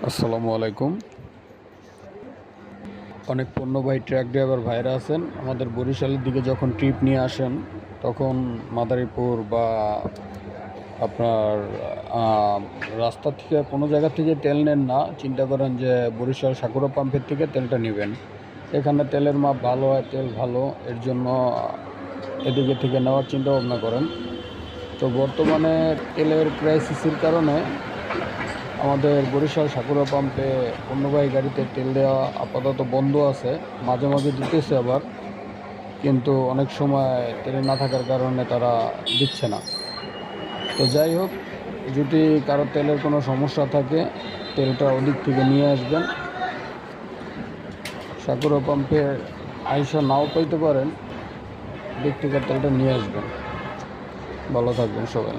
আসসালামু আলাইকুম। অনেক পণ্যবাহী ট্রাক ড্রাইভার ভাইরা আছেন, আমাদের বরিশালের দিকে যখন ট্রিপ নিয়ে আসেন তখন মাদারীপুর বা আপনার রাস্তা থেকে কোনো জায়গা থেকে তেল নেন না, চিন্তা করেন যে বরিশাল সাকুরা পাম্পের থেকে তেলটা নেবেন। এখানে তেলের মাপ ভালো হয়, তেল ভালো, এর জন্য এদিকে থেকে নেওয়ার চিন্তা ভাবনা করেন। তো বর্তমানে তেলের ক্রাইসিসের কারণে আমাদের বরিশাল সাকুরা পাম্পে পণ্যবাহী গাড়িতে তেল দেওয়া আপাতত বন্ধ আছে। মাঝে মাঝে দিতেছে আবার, কিন্তু অনেক সময় তেল না থাকার কারণে তারা দিচ্ছে না। তো যাই হোক, যদি কারো তেলের কোনো সমস্যা থাকে তেলটা ওদিক থেকে নিয়ে আসবেন। সাকুরা পাম্পে আইসা নাও পাইতে পারেন, দিক থেকে তেলটা নিয়ে আসবেন। ভালো থাকবেন সবাই।